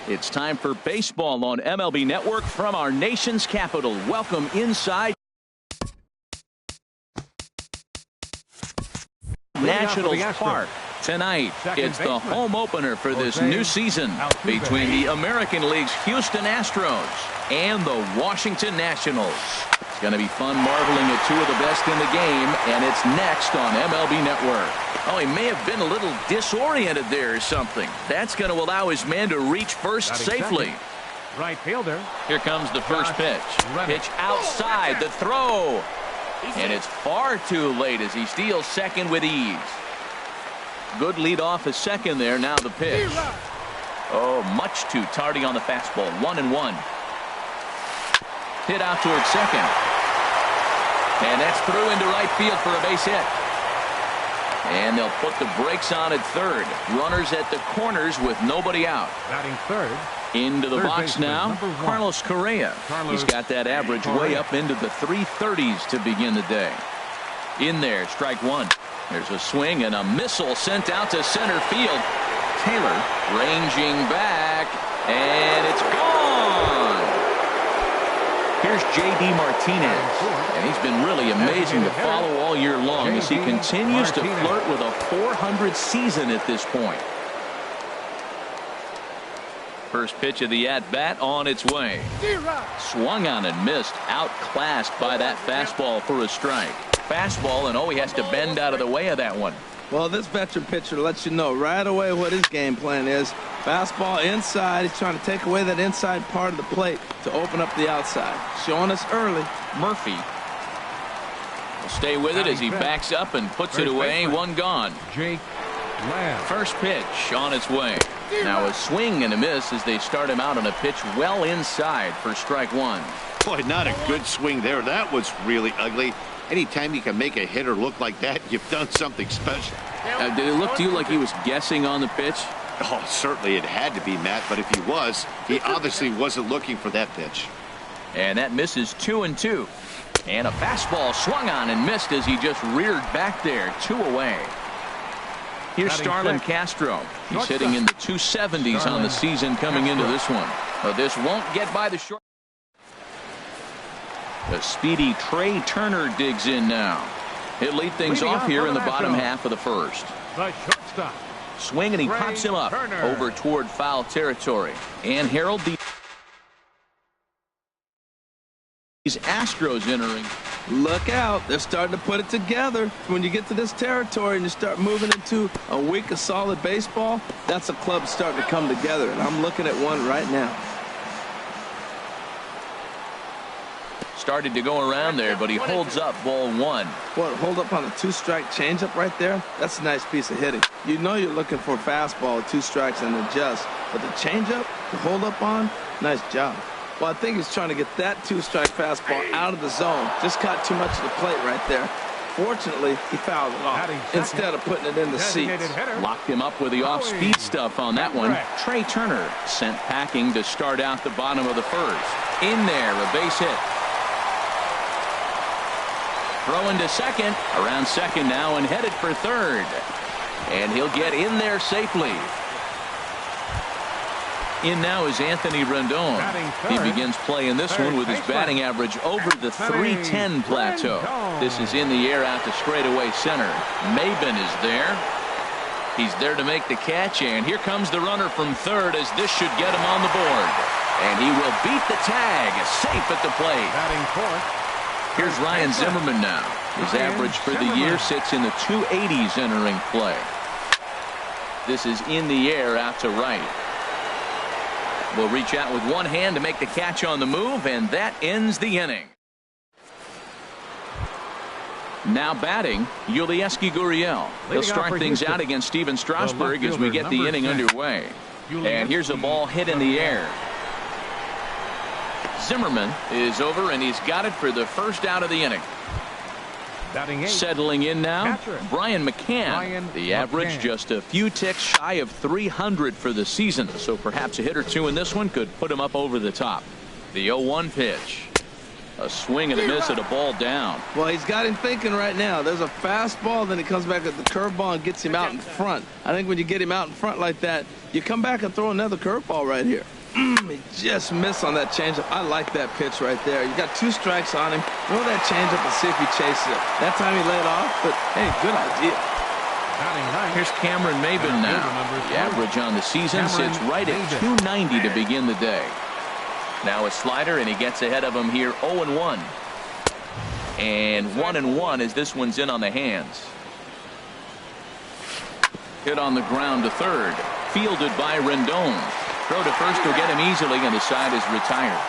It's time for baseball on MLB Network from our nation's capital. Welcome inside Nationals Park. Tonight, it's the home opener for this new season between the American League's Houston Astros and the Washington Nationals. It's going to be fun marveling at two of the best in the game, and it's next on MLB Network. Oh, he may have been a little disoriented there or something. That's going to allow his man to reach first safely. Right fielder. Here comes the first pitch. Pitch outside, the throw. And it's far too late as he steals second with ease. Good lead off his second there. Now the pitch. Oh, much too tardy on the fastball. 1-1. Hit out towards second. And that's through into right field for a base hit. And they'll put the brakes on at third. Runners at the corners with nobody out. Batting third. Into the box now, Carlos Correa. He's got that average way up into the 330s to begin the day. In there, strike one. There's a swing and a missile sent out to center field. Taylor ranging back, and it's gone. Here's J.D. Martinez, and he's been really amazing to follow all year long as he continues to flirt with a .400 season at this point. First pitch of the at-bat on its way. Swung on and missed. Outclassed by that fastball for a strike. Fastball, and he has to bend out of the way of that one. Well, this veteran pitcher lets you know right away what his game plan is. Fastball inside. He's trying to take away that inside part of the plate to open up the outside. Showing us early. Murphy will stay with it as he backs up and puts it away. One gone. First pitch on its way. Now a swing and a miss as they start him out on a pitch well inside for strike one. Boy, not a good swing there. That was really ugly. Anytime you can make a hitter look like that, you've done something special. Did it look to you like he was guessing on the pitch? Oh, certainly it had to be, Matt, but if he was, he obviously wasn't looking for that pitch. And that misses 2-2. And a fastball swung on and missed as he just reared back there. 2 away. Here's Starlin Castro. He's hitting in the 270s on the season coming into this one. But this won't get by the short. The speedy Trey Turner digs in now. He'll lead things off here in the bottom half of the first. Swing and he pops him up over toward foul territory. And Harold, these Astros entering. Look out. They're starting to put it together. When you get to this territory and you start moving into a week of solid baseball, that's a club starting to come together. And I'm looking at one right now. Started to go around there, but he holds up ball one. Well, hold up on a 2-strike changeup right there. That's a nice piece of hitting. You know you're looking for a fastball, 2 strikes and adjust. But the changeup, to hold up on, nice job. Well, I think he's trying to get that 2-strike fastball out of the zone. Just caught too much of the plate right there. Fortunately, he fouled it off instead of putting it in the seats. Locked him up with the off-speed stuff on that one. Trey Turner sent packing to start out the bottom of the first. In there, a base hit. Throwing to second, around second now and headed for third. And he'll get in there safely. In now is Anthony Rendon. He begins play in this one with his batting average over the 310 plateau. This is in the air out to straightaway center. Maben is there. He's there to make the catch, and here comes the runner from third as this should get him on the board. And he will beat the tag, safe at the plate. Here's Ryan Zimmerman now. His average for the year sits in the 280s entering play. This is in the air out to right. Will reach out with one hand to make the catch on the move, and that ends the inning. Now batting, Yulieski Gurriel. He'll start things out against Steven Strasburg as we get the inning underway. And here's a ball hit in the air. Zimmerman is over, and he's got it for the first out of the inning. Settling in now, Brian McCann. The average just a few ticks shy of 300 for the season, so perhaps a hit or two in this one could put him up over the top. The 0-1 pitch. A swing and a miss at a ball down. Well, he's got him thinking right now. There's a fastball, then he comes back at the curveball and gets him out in front. I think when you get him out in front like that, you come back and throw another curveball right here. He just missed on that changeup. I like that pitch right there. You got 2 strikes on him. Throw that changeup and see if he chases it. That time he laid off, but hey, good idea. Here's Cameron Maben now. The average on the season sits right at 290 to begin the day. Now a slider, and he gets ahead of him here 0-1. And 1-1 as this one's in on the hands. Hit on the ground to third. Fielded by Rendon. Throw to first will get him easily, and the side is retired.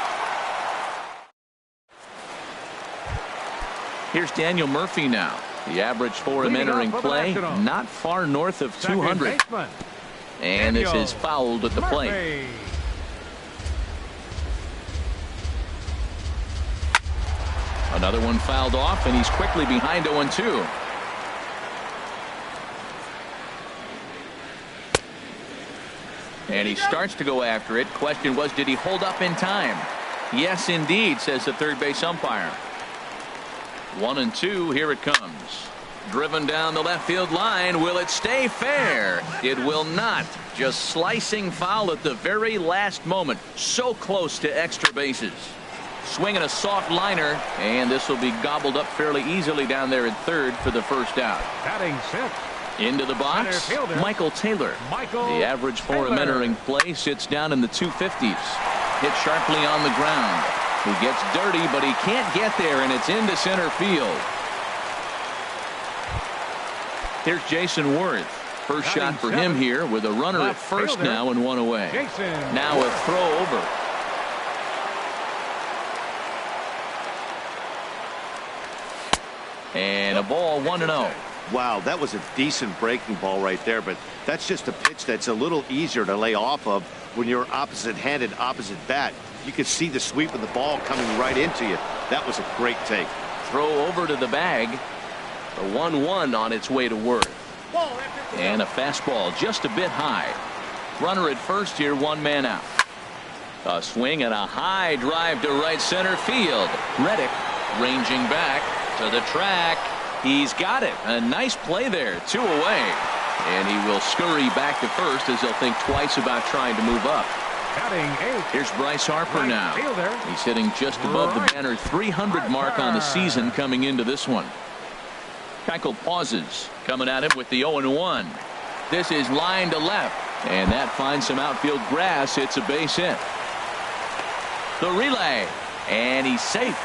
Here's Daniel Murphy now. The average for him entering play, not far north of 200. And this is fouled at the plate. Another one fouled off, and he's quickly behind 0-2. And he starts to go after it. Question was, did he hold up in time? Yes, indeed, says the third base umpire. 1-2, here it comes. Driven down the left field line. Will it stay fair? It will not. Just slicing foul at the very last moment. So close to extra bases. Swinging a soft liner, and this will be gobbled up fairly easily down there at third for the first out. Batting sixth. Into the box, Michael Taylor. The average for him entering play sits down in the 250s. Hit sharply on the ground. He gets dirty, but he can't get there, and it's into center field. Here's Jason Worth. First shot for him here with a runner at first now and 1 away. Now a throw over. And a ball 1-0. Wow, that was a decent breaking ball right there, but that's just a pitch that's a little easier to lay off of when you're opposite-handed, opposite bat. You could see the sweep of the ball coming right into you. That was a great take. Throw over to the bag. The 1-1 on its way to Worth. And a fastball just a bit high. Runner at first here, 1 man out. A swing and a high drive to right center field. Reddick ranging back to the track. He's got it. A nice play there. 2 away. And he will scurry back to first as he'll think twice about trying to move up. Here's Bryce Harper now. He's hitting just above the banner 300 mark on the season coming into this one. Keuchel pauses. Coming at him with the 0-1. This is line to left. And that finds some outfield grass. It's a base hit. The relay. And he's safe.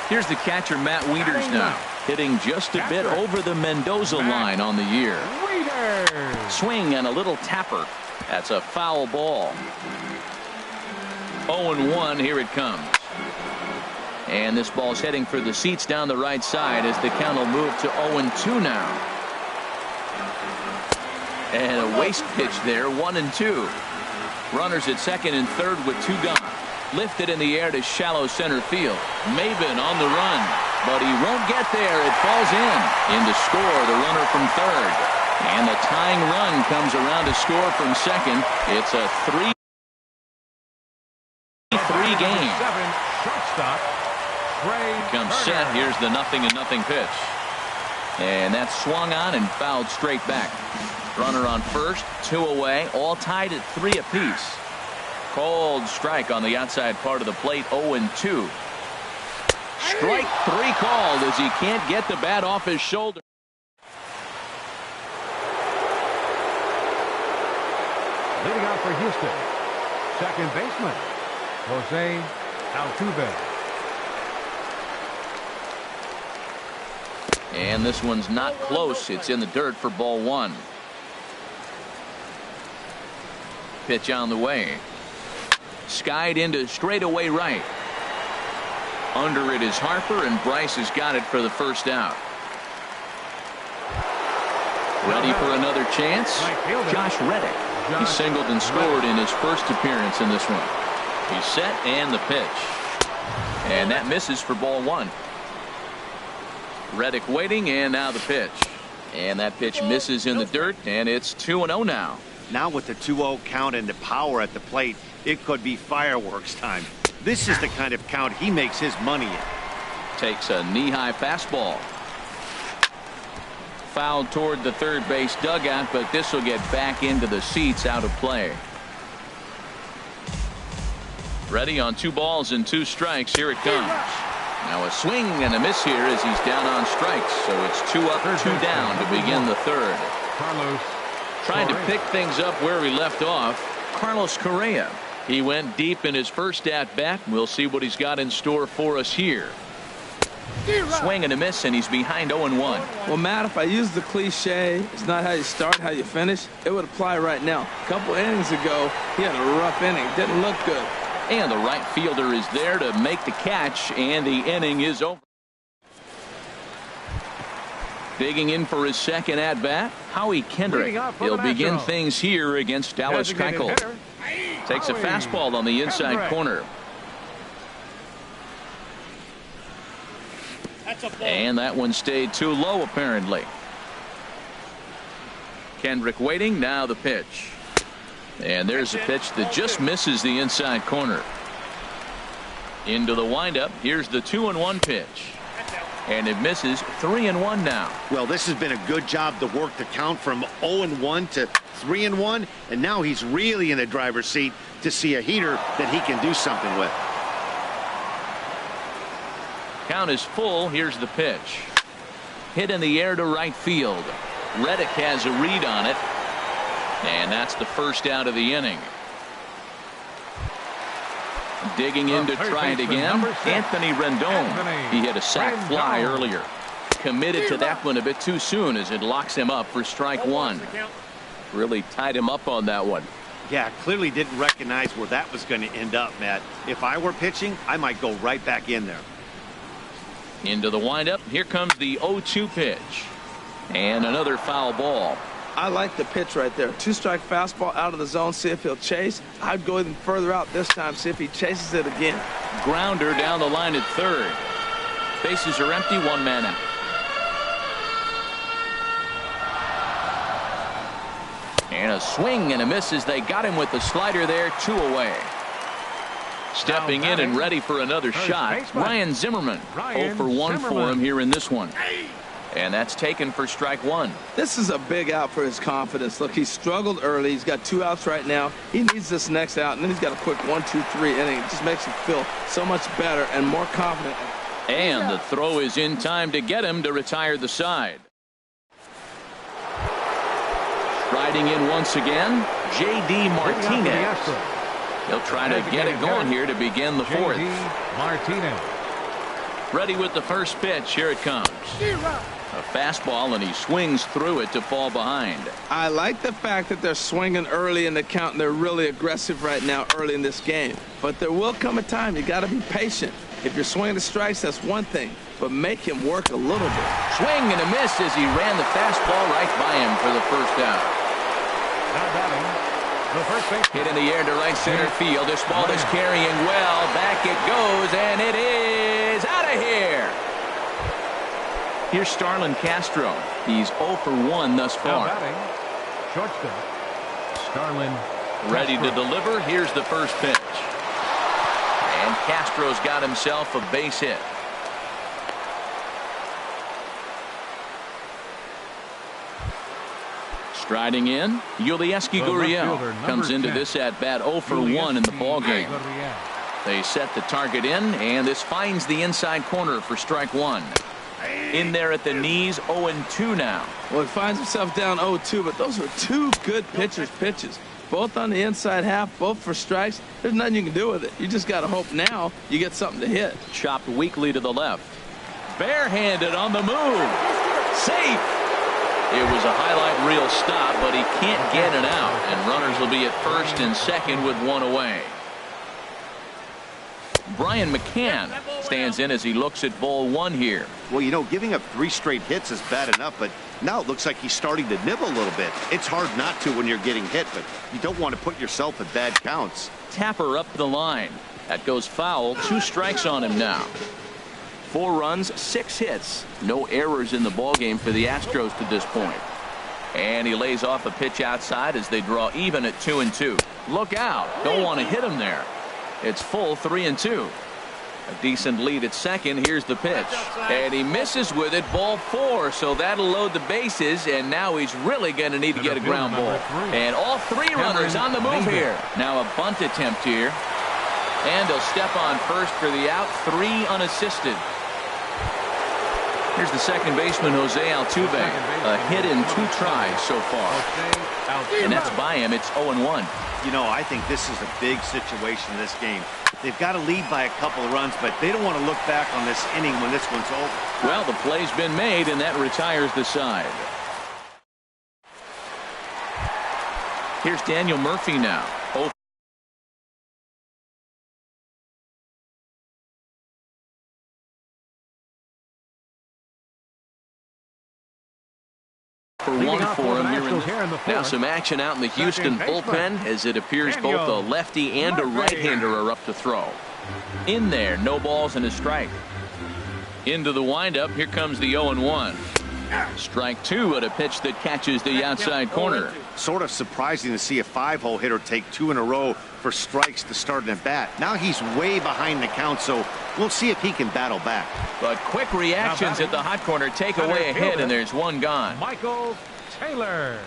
Here's the catcher, Matt Wieters now. Hitting just a bit over the Mendoza line on the year. Swing and a little tapper. That's a foul ball. 0-1, here it comes. And this ball's heading for the seats down the right side as the count will move to 0-2 now. And a waste pitch there, 1-2. Runners at second and third with 2 gone. Lifted in the air to shallow center field. Maben on the run, but he won't get there. It falls in to score the runner from third. And the tying run comes around to score from second. It's a 3-3 game. Comes set. Here's the 0-0 pitch. And that's swung on and fouled straight back. Runner on first, 2 away, all tied at 3 apiece. Cold strike on the outside part of the plate, 0-2. Strike 3 called as he can't get the bat off his shoulder. Leading out for Houston, second baseman, Jose Altuve. And this one's not close. It's in the dirt for ball 1. Pitch on the way. Skied into straightaway right. Under it is Harper, and Bryce has got it for the first out. Ready for another chance? Josh Reddick. He singled and scored in his first appearance in this one. He's set and the pitch. And that misses for ball 1. Reddick waiting, and now the pitch. And that pitch misses in the dirt, and it's 2-0 now. Now with the 2-0 count and the power at the plate, it could be fireworks time. This is the kind of count he makes his money in. Takes a knee-high fastball. Fouled toward the third base dugout, but this will get back into the seats out of play. Ready on 2 balls and 2 strikes. Here it comes. Now a swing and a miss here as he's down on strikes. So it's 2 up, 2 down to begin the third. Carlos Trying to Correa. pick things up where we left off. Carlos Correa. He went deep in his first at bat. We'll see what he's got in store for us here. Swing and a miss, and he's behind 0-1. Well, Matt, if I use the cliche, it's not how you start, how you finish, it would apply right now. A couple innings ago, he had a rough inning. Didn't look good. And the right fielder is there to make the catch, and the inning is over. Digging in for his second at bat, Howie Kendrick. He'll begin things here against Dallas Keuchel. Takes a fastball on the inside corner. And that one stayed too low, apparently. Kendrick waiting. Now the pitch. And there's a pitch that just misses the inside corner. Into the windup. Here's the 2-1 pitch. And it misses. 3-1 now. Well, this has been a good job to work the count from 0-1 to 3-1. And now he's really in the driver's seat to see a heater that he can do something with. Count is full. Here's the pitch. Hit in the air to right field. Reddick has a read on it. And that's the first out of the inning. Digging in to try it again. Anthony Rendon. He hit a sac fly earlier. Committed to that one a bit too soon as it locks him up for strike 1. Really tied him up on that one. Yeah, clearly didn't recognize where that was going to end up, Matt. If I were pitching, I might go right back in there. Into the windup. Here comes the 0-2 pitch. And another foul ball. I like the pitch right there. 2-strike fastball out of the zone. See if he'll chase. I'd go even further out this time. See if he chases it again. Grounder down the line at third. Bases are empty. 1 man out. And a swing and a miss as they got him with the slider there. 2 away. Stepping in and ready for another shot, Ryan Zimmerman. 0 for 1 for him here in this one. And that's taken for strike 1. This is a big out for his confidence. Look, he struggled early. He's got 2 outs right now. He needs this next out, and then he's got a quick 1-2-3 inning. It just makes him feel so much better and more confident. And the throw is in time to get him to retire the side. Riding in once again, J.D. Martinez. He'll try to get it going here to begin the 4th. Martinez. Ready with the first pitch. Here it comes. A fastball, and he swings through it to fall behind. I like the fact that they're swinging early in the count, and they're really aggressive right now early in this game. But there will come a time you got to be patient. If you're swinging the strikes, that's one thing, but make him work a little bit. Swing and a miss as he ran the fastball right by him for the first out. Now batting, the first base. Hit in the air to right center field. This ball is carrying well. Back it goes, and it is out of here. Here's Starlin Castro. He's 0 for 1 thus far. Now batting, shortstop, Starlin. Ready to deliver. Here's the first pitch. And Castro's got himself a base hit. Striding in, Yulieski Gurriel comes into this at bat 0 for 1 in the ballgame. They set the target in, and this finds the inside corner for strike 1. In there at the knees, 0-2 now. Well, he finds himself down 0-2, but those are 2 good pitchers' pitches. Both on the inside half, both for strikes. There's nothing you can do with it. You just got to hope now you get something to hit. Chopped weakly to the left. Barehanded on the move. Safe. It was a highlight reel stop, but he can't get it out, and runners will be at first and second with 1 away. Brian McCann stands in as he looks at ball 1 here. Well, you know, giving up 3 straight hits is bad enough, but now it looks like he's starting to nibble a little bit. It's hard not to when you're getting hit, but you don't want to put yourself at bad counts. Tapper up the line. That goes foul. 2 strikes on him now. 4 runs, 6 hits. No errors in the ballgame for the Astros to this point. And he lays off a pitch outside as they draw even at 2-2. Look out. Don't want to hit him there. It's full 3-2. A decent lead at second. Here's the pitch. And he misses with it. Ball 4. So that'll load the bases. And now he's really going to need to get a ground ball. And all 3 runners on the move here. Now a bunt attempt here. And he'll step on first for the out. 3 unassisted. Here's the second baseman, Jose Altuve. A hit in 2 tries so far. And that's by him. It's 0-1. You know, I think this is a big situation in this game. They've got to lead by a couple of runs, but they don't want to look back on this inning when this one's over. Well, the play's been made, and that retires the side. Here's Daniel Murphy now. For 1 for him here in the now some action out in the Houston bullpen as it appears both a lefty and a right-hander are up to throw. In there, no balls and a strike. Into the windup, here comes the 0-1. Strike 2 at a pitch that catches the outside corner. Sort of surprising to see a 5-hole hitter take 2 in a row for strikes to start an at-bat. Now he's way behind the count, so we'll see if he can battle back. But quick reactions at the hot corner take away a hit, and there's 1 gone. Michael Taylor.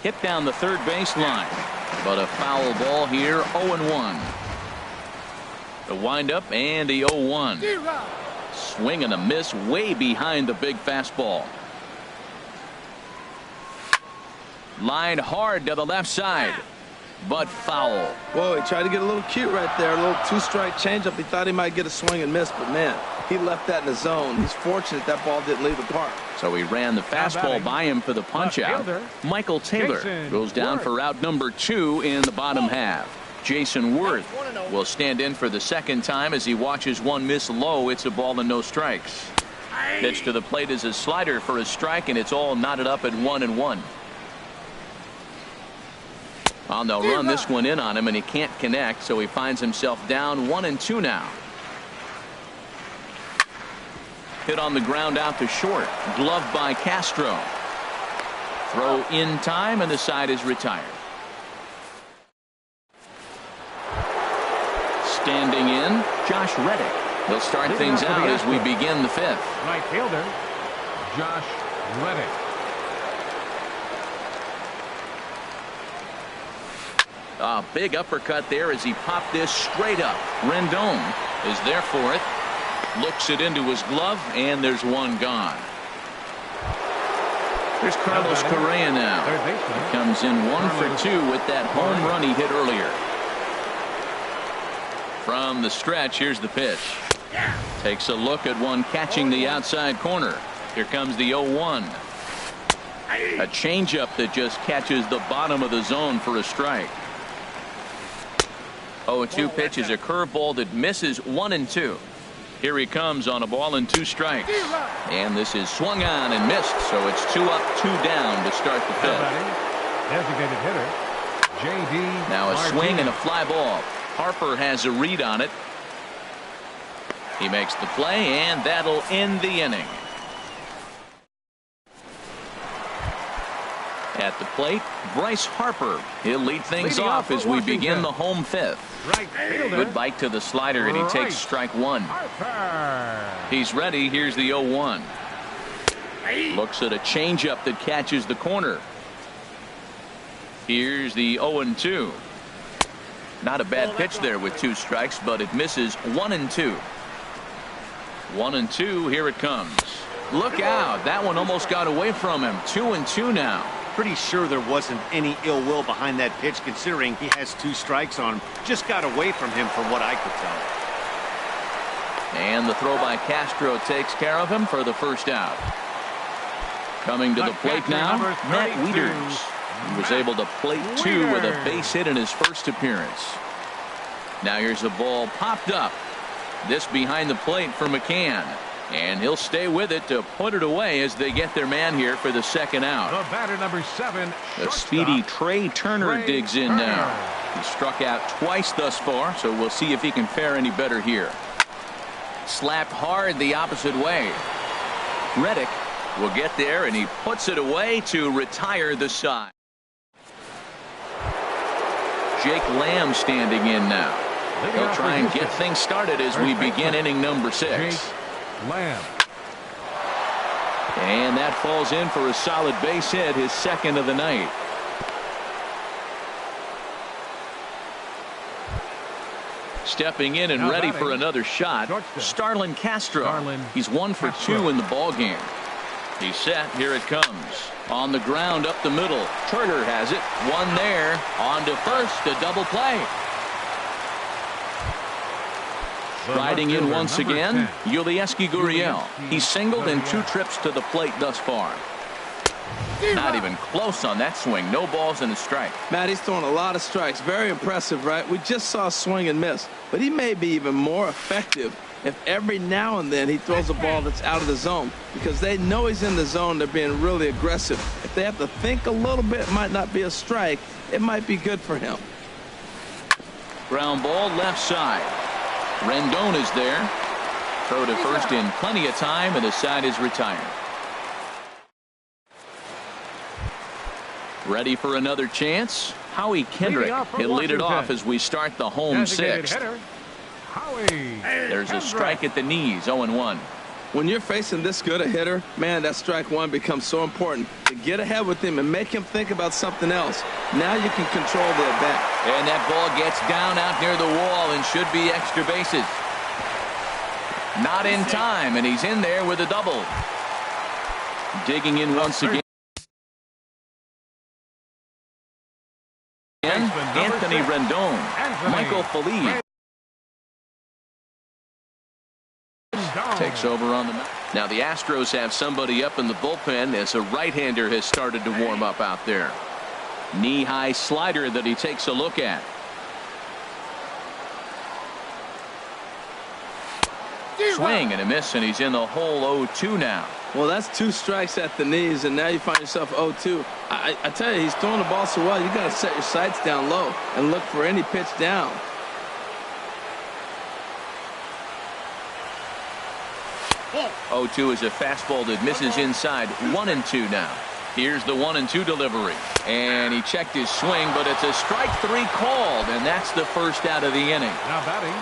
Hit down the third baseline, but a foul ball here. 0-1. The windup and the 0-1. Swing and a miss way behind the big fastball. Line hard to the left side, but foul. Whoa, he tried to get a little cute right there. A little 2-strike changeup. He thought he might get a swing and miss, but man, he left that in the zone. He's fortunate that ball didn't leave the park. So he ran the fastball by him for the punch out. Michael Taylor goes down for out number 2 in the bottom half. Jason Worth will stand in for the second time as he watches one miss low. It's a ball and no strikes. Pitch to the plate is a slider for a strike, and it's all knotted up at 1-1. Well, they'll run this one in on him, and he can't connect, so he finds himself down 1-2 now. Hit on the ground out to short. Gloved by Castro. Throw in time, and the side is retired. Standing in, Josh Reddick. He'll start things out as we begin the 5th. Right fielder, Josh Reddick. A big uppercut there as he popped this straight up. Rendon is there for it. Looks it into his glove, and there's 1 gone. Here's Carlos Correa now. He comes in 1 for 2 with that home run he hit earlier. From the stretch, here's the pitch. Takes a look at one catching the outside corner. Here comes the 0-1. A changeup that just catches the bottom of the zone for a strike. 0-2 pitch is a curveball that misses 1-2. Here he comes on a ball and 2 strikes. And this is swung on and missed, so it's 2 up, 2 down to start the 5th. Designated hitter, J.D. Now a swing and a fly ball. Harper has a read on it. He makes the play, and that'll end the inning. At the plate, Bryce Harper. He'll lead things off as we begin the home 5th. Good bite to the slider, and he takes strike 1. He's ready. Here's the 0-1. Looks at a changeup that catches the corner. Here's the 0-2. Not a bad pitch there with 2 strikes, but it misses 1-2. 1-2. Here it comes. Look out. That one almost got away from him. 2-2 now. Pretty sure there wasn't any ill will behind that pitch, considering he has 2 strikes on him. Just got away from him from what I could tell. And the throw by Castro takes care of him for the first out. Coming to the plate now, Matt Wieters. He was able to plate 2 with a base hit in his first appearance. Now here's a ball popped up. This behind the plate for McCann. And he'll stay with it to put it away as they get their man here for the second out. The batter number 7. The speedy Trey Turner digs in now. He struck out twice thus far, so we'll see if he can fare any better here. Slapped hard the opposite way. Reddick will get there, and he puts it away to retire the side. Jake Lamb standing in now. He'll try and get things started as we begin inning number 6. Lamb. And that falls in for a solid base hit, his second of the night. Stepping in and ready for another shot, Starlin Castro. He's 1 for 2 in the ball game. He's set. Here it comes. On the ground up the middle. Turner has it. One there. On to first. A double play. Riding in once again, Gurriel. He's singled in 2 trips to the plate thus far. Not even close on that swing. No balls and a strike. Matt, he's throwing a lot of strikes. Very impressive, right? We just saw a swing and miss. But he may be even more effective if every now and then he throws a ball that's out of the zone, because they know he's in the zone. They're being really aggressive. If they have to think a little bit, it might not be a strike. It might be good for him. Ground ball left side. Rendon is there. Throw to first in plenty of time, and the side is retired. Ready for another chance? Howie Kendrick. He'll lead it off as we start the home 6th. There's a strike at the knees, 0-1. When you're facing this good a hitter, man, that strike one becomes so important. To get ahead with him and make him think about something else. Now you can control the at-bat. And that ball gets down out near the wall and should be extra bases. Not in time, and he's in there with a double. Digging in once again. Anthony Rendon. Michael Feliz takes over on the mound. Now the Astros have somebody up in the bullpen as a right-hander has started to warm up out there. Knee-high slider that he takes a look at. Swing and a miss, and he's in the hole 0-2 now. Well, that's 2 strikes at the knees, and now you find yourself 0-2. I tell you, he's throwing the ball so well, you got to set your sights down low and look for any pitch down. Oh, 0-2 is a fastball that misses inside. 1-2 now. Here's the 1-2 delivery, and he checked his swing, but it's a strike 3 called, and that's the first out of the inning. Now batting.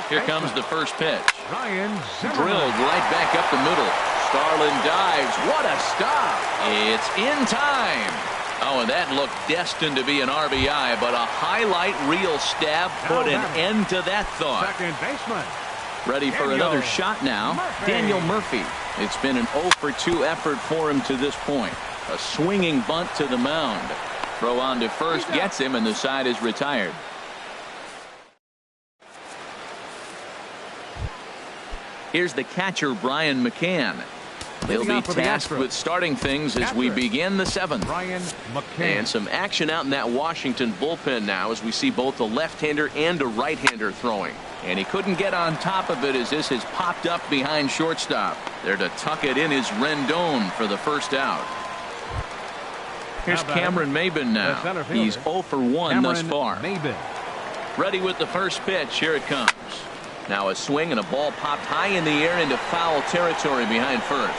Here comes the first pitch. Drilled right back up the middle. Starlin dives. What a stop. It's in time. Oh, and that looked destined to be an RBI, but a highlight reel stab put an end to that thought. Second baseman. Ready for another shot now. Daniel Murphy. It's been an 0 for 2 effort for him to this point. A swinging bunt to the mound. Throw on to first gets him, and the side is retired. Here's the catcher, Brian McCann. He'll be tasked with starting things as we begin the 7th. And some action out in that Washington bullpen now as we see both a left-hander and a right-hander throwing. And he couldn't get on top of it as this has popped up behind shortstop. There to tuck it in is Rendon for the first out. Here's Cameron Maybin now. He's 0 for 1 thus far. Ready with the first pitch. Here it comes. Now a swing and a ball popped high in the air into foul territory behind first.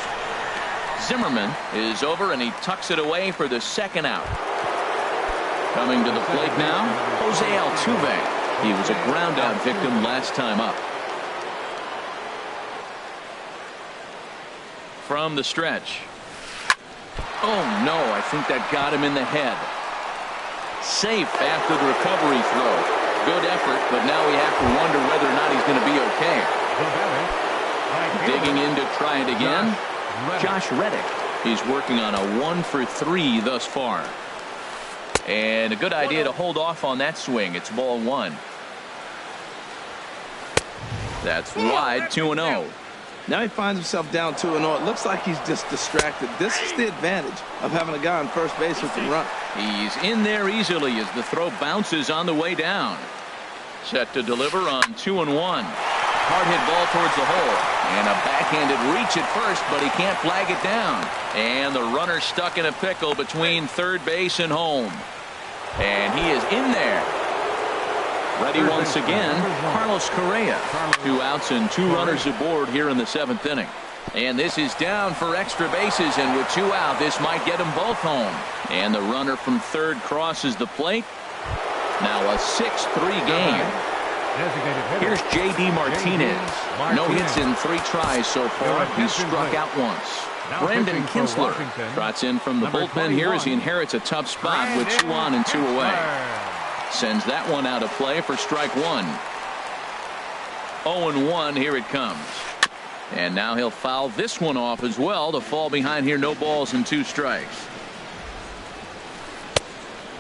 Zimmerman is over and he tucks it away for the second out. Coming to the plate now, Jose Altuve. He was a ground out victim last time up. From the stretch. Oh no, I think that got him in the head. Safe after the recovery throw. Good effort, but now we have to wonder whether or not he's going to be okay. Digging in to try it again. Josh Reddick. He's working on a 1 for 3 thus far. And a good idea to hold off on that swing. It's ball 1. That's wide, 2-0. Now he finds himself down 2-0. It looks like he's just distracted. This is the advantage of having a guy on first base who can run. He's in there easily as the throw bounces on the way down. Set to deliver on 2-1. Hard hit ball towards the hole. And a backhanded reach at first, but he can't flag it down. And the runner stuck in a pickle between third base and home. And he is in there. Ready once again, Carlos Correa. 2 outs and 2 runners aboard here in the 7th inning. And this is down for extra bases, and with 2 out, this might get them both home. And the runner from third crosses the plate. Now a 6-3 game. Here's J.D. Martinez. No hits in 3 tries so far. He's struck out once. Brandon Kinsler trots in from the bullpen here as he inherits a tough spot with 2 on and 2 away. Sends that one out of play for strike 1. 0-1. Here it comes. And now he'll foul this one off as well to fall behind here. No balls and 2 strikes.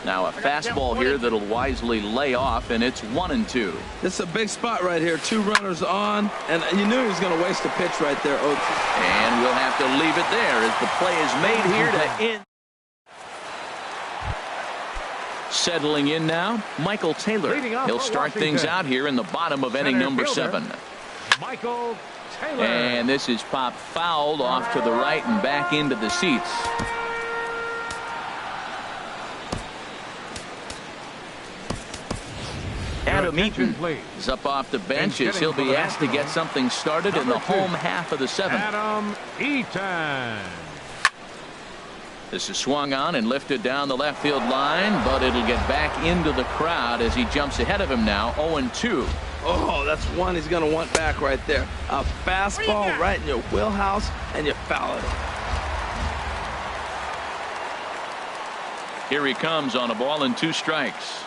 Now a fastball here that'll wisely lay off, and it's 1-2. This is a big spot right here. 2 runners on, and you knew he was going to waste a pitch right there, Oates. And we'll have to leave it there as the play is made here to end. Settling in now, Michael Taylor. He'll start things out here in the bottom of inning number 7. Michael Taylor. And this is popped fouled off to the right and back into the seats. Adam Eaton is up off the bench as he'll be asked to get something started in the home half of the 7th. Adam Eaton. This is swung on and lifted down the left field line, but it'll get back into the crowd as he jumps ahead of him now. 0-2. Oh, that's one he's going to want back right there. A fastball right in your wheelhouse, and you foul it. Here he comes on a ball and 2 strikes.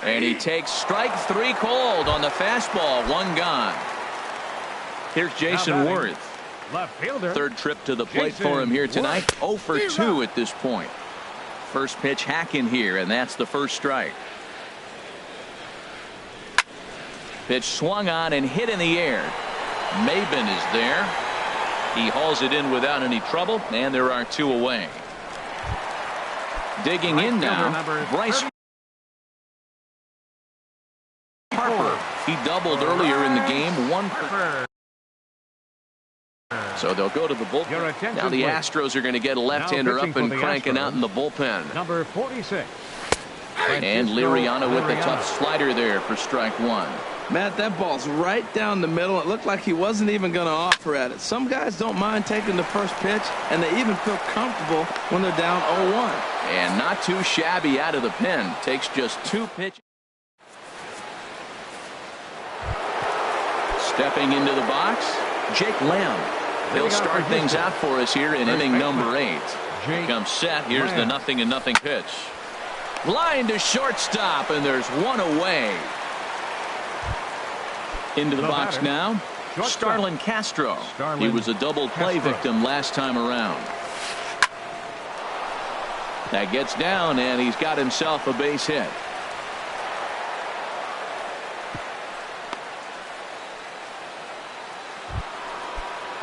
And he takes strike 3 called on the fastball. 1 gone. Here's Jason Worth. Left fielder. 3rd trip to the plate for him here tonight. 0 for 2 at this point. First pitch hack in here, and that's the first strike. Pitch swung on and hit in the air. Maben is there. He hauls it in without any trouble, and there are 2 away. Digging in now, Bryce Harper. He doubled earlier in the game. 1 for. So they'll go to the bullpen. Now the Astros are going to get a left-hander up and cranking out in the bullpen. Number 46. And Liriano with the tough slider there for strike 1. Matt, that ball's right down the middle. It looked like he wasn't even going to offer at it. Some guys don't mind taking the first pitch, and they even feel comfortable when they're down 0-1. And not too shabby out of the pen. Takes just 2 pitches. Stepping into the box, Jake Lamb. He'll start things out for us here in inning number 8. Here comes set. Here's the 0-0 pitch. Line to shortstop, and there's 1 away. Into the box now, Starlin Castro. He was a double play victim last time around. That gets down, and he's got himself a base hit.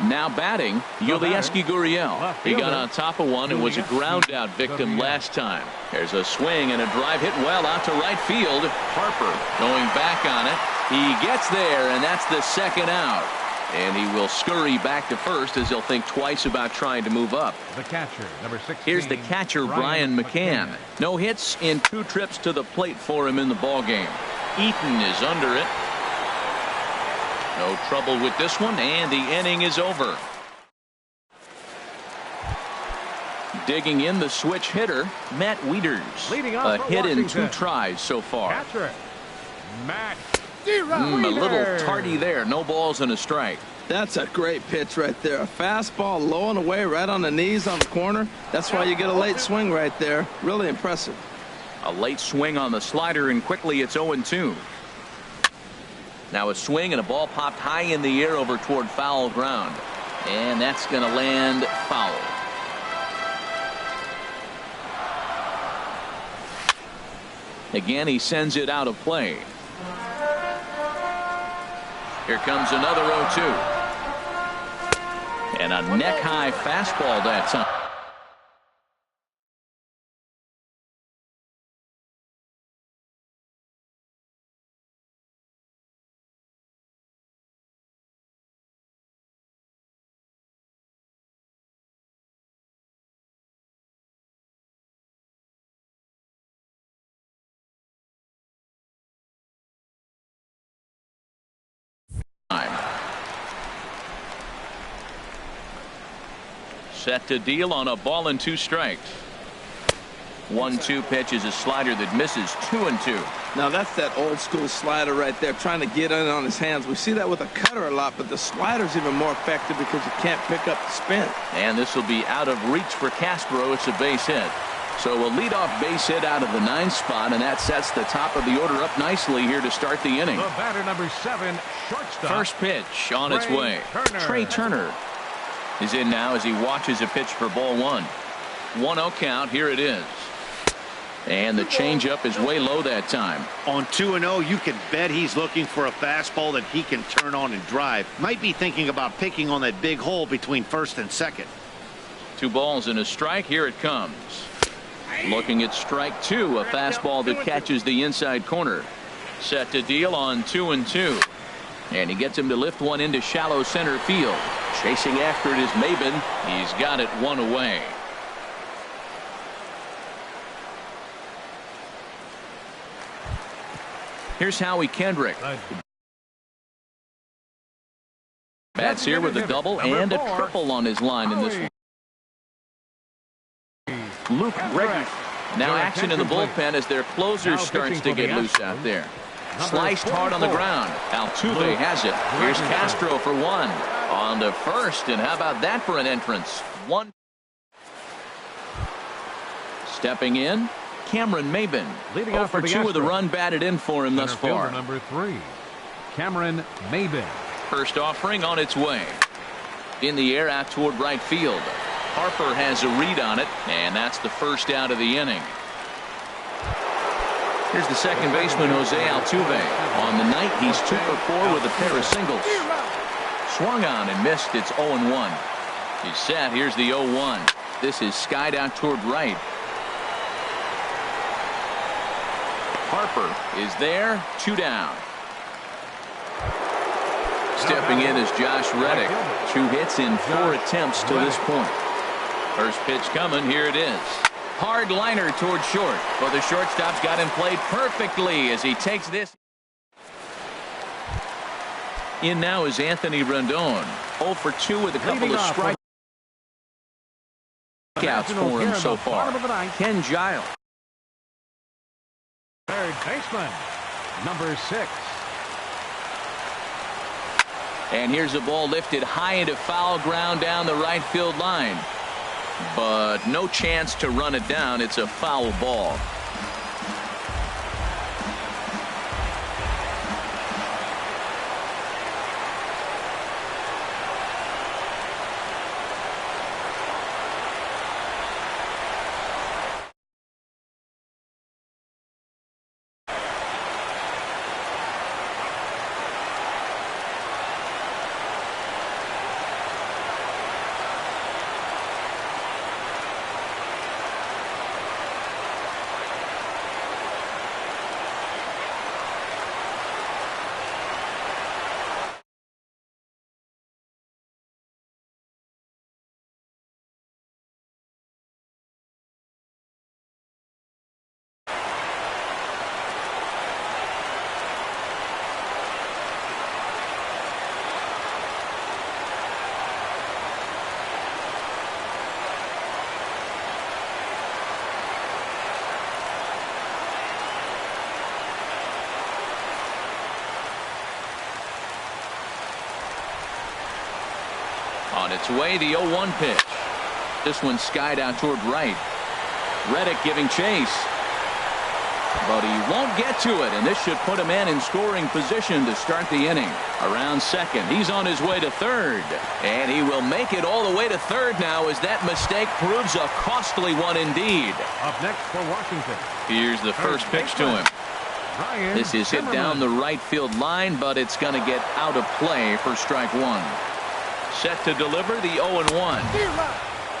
Now batting, Yulieski Gurriel. He got on top of one and was a ground out victim last time. There's a swing and a drive hit well out to right field. Harper going back on it. He gets there, and that's the 2nd out. And he will scurry back to first as he'll think twice about trying to move up. The catcher, number 16. Here's the catcher, Brian McCann. No hits in 2 trips to the plate for him in the ballgame. Eaton is under it. No trouble with this one, and the inning is over. Digging in the switch hitter, Matt Wieters. A hit in 2 tries so far. Catcher, Matt A little tardy there. No balls and a strike. That's a great pitch right there. A fastball low and away right on the knees on the corner. That's why you get a late swing right there. Really impressive. A late swing on the slider, and quickly it's 0-2. Now a swing and a ball popped high in the air over toward foul ground. And that's going to land foul. Again, he sends it out of play. Here comes another 0-2. And a neck-high fastball that time. Set to deal on a ball and 2 strikes. 1-2 pitch is a slider that misses. 2-2. Now that's that old school slider right there, trying to get in on his hands. We see that with a cutter a lot, but the slider's even more effective because you can't pick up the spin. And this will be out of reach for Castro. It's a base hit. So a leadoff base hit out of the 9th spot, and that sets the top of the order up nicely here to start the inning. The batter, number 7, shortstop. First pitch on its way. Trey Turner is in now as he watches a pitch for ball 1. 1-0 count. Here it is. And the changeup is way low that time. On 2-0, you can bet he's looking for a fastball that he can turn on and drive. Might be thinking about picking on that big hole between first and second. 2 balls and a strike. Here it comes. Looking at strike 2, a fastball that catches the inside corner. Set to deal on 2-2. And he gets him to lift one into shallow center field. Chasing after it is Maben. He's got it 1 away. Here's Howie Kendrick. Bats here with a double and a triple on his line in this one. Luke Bregman. Now action in the bullpen as their closer starts to get loose out there. Sliced hard on the ground. Altuve has it. Here's Castro for 1. On to first, and how about that for an entrance? 1. Stepping in, Cameron Maben. Leading off for 2 with a run batted in for him thus far. Number 3, Cameron Maben. First offering on its way. In the air out toward right field. Harper has a read on it, and that's the first out of the inning. Here's the second baseman, Jose Altuve. On the night, he's 2 for 4 with a pair of singles. Swung on and missed. It's 0-1. He's set. Here's the 0-1. This is skied out toward right. Harper is there. 2 down. Stepping in is Josh Reddick. 2 hits in 4 attempts to this point. First pitch coming. Here it is. Hard liner toward short. But the shortstop's got him played perfectly as he takes this. In now is Anthony Rendon. 0 for 2 with a couple of strikeouts for him so far. Ken Giles. Third baseman, number 6. And here's a ball lifted high into foul ground down the right field line. But no chance to run it down. It's a foul ball. On its way, the 0-1 pitch. This one skied out toward right. Reddick giving chase. But he won't get to it, and this should put a man in scoring position to start the inning. Around second. He's on his way to third. And he will make it all the way to third now as that mistake proves a costly one indeed. Up next for Washington. Here's the first pitch to him. This is hit down the right field line, but it's going to get out of play for strike 1. Set to deliver the 0-1.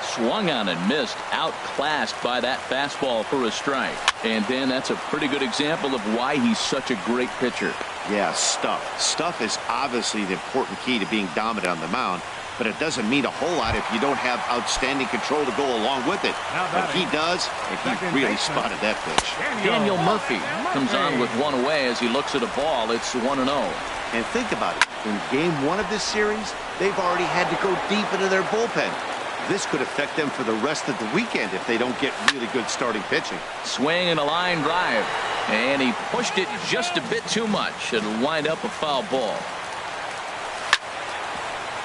Swung on and missed. Outclassed by that fastball for a strike. And then that's a pretty good example of why he's such a great pitcher. Yeah, stuff. Stuff is obviously the important key to being dominant on the mound, but it doesn't mean a whole lot if you don't have outstanding control to go along with it. But he does, and he really spotted that pitch. Daniel Murphy comes on with 1 away as he looks at a ball. It's 1-0. And think about it. In game 1 of this series, they've already had to go deep into their bullpen. This could affect them for the rest of the weekend if they don't get really good starting pitching. Swing and a line drive. And he pushed it just a bit too much. It'll wind up a foul ball.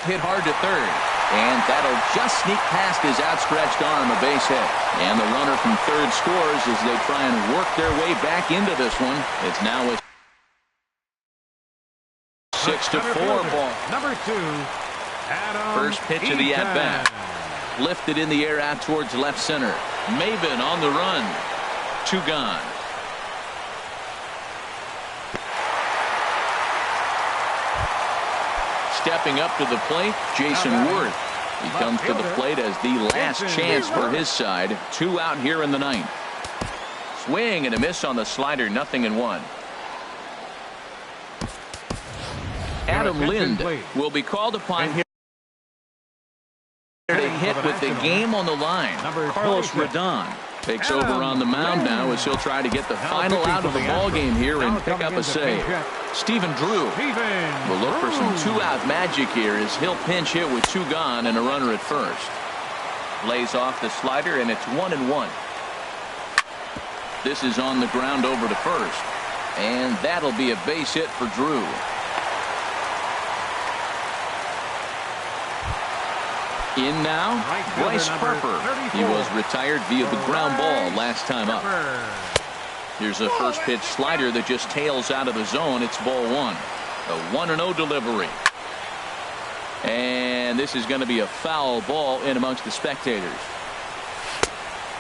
Hit hard to third. And that'll just sneak past his outstretched arm, a base hit. And the runner from third scores as they try and work their way back into this one. It's now a 6-4 ball. Number 2, Adam First pitch of the at-bat. Lifted in the air out towards left center. Maben on the run. 2 gone. Stepping up to the plate, Jason Worth. He comes to the plate as the last chance for his side. 2 out here in the ninth. Swing and a miss on the slider, 0-1. Adam Lind will be called upon here to hit with the game on the line. Carlos Rodon takes over on the mound now as he'll try to get the final out of the ball game here and pick up a save. Stephen Drew will look for some 2-out magic here as he'll pinch hit with 2 gone and a runner at first. Lays off the slider and it's 1-1. This is on the ground over to first, and that'll be a base hit for Drew. In now, Bryce Harper. He was retired via the ground ball last time up. Here's a first pitch slider that just tails out of the zone. It's ball 1. A 1-0 delivery. And this is going to be a foul ball in amongst the spectators.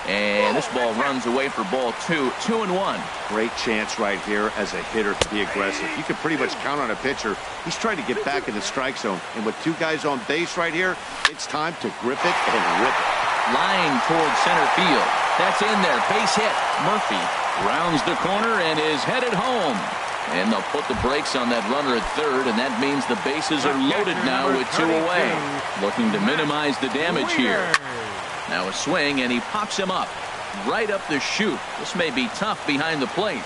And this ball runs away for ball 2. 2-1. Great chance right here as a hitter to be aggressive. You can pretty much count on a pitcher. He's trying to get back in the strike zone. And with 2 guys on base right here, it's time to grip it and rip it. Line towards center field. That's in there. Base hit. Murphy rounds the corner and is headed home. And they'll put the brakes on that runner at third, and that means the bases are loaded now with 2 away. Looking to minimize the damage here. Now a swing, and he pops him up. Right up the chute. This may be tough behind the plate.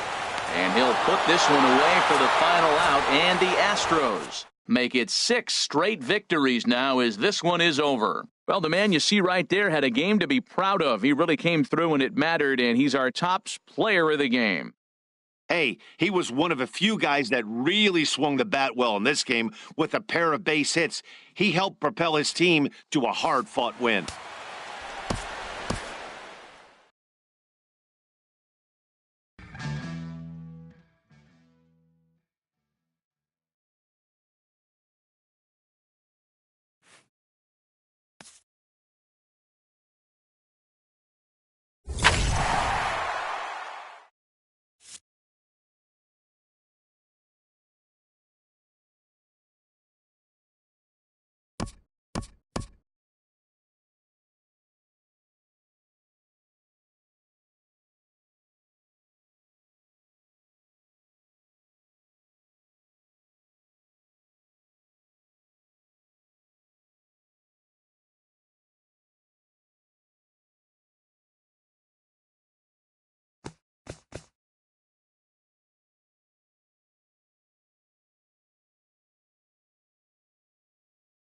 And he'll put this one away for the final out, and the Astros make it 6 straight victories now as this one is over. Well, the man you see right there had a game to be proud of. He really came through and it mattered, and he's our top player of the game. Hey, he was one of a few guys that really swung the bat well in this game with a pair of base hits. He helped propel his team to a hard-fought win.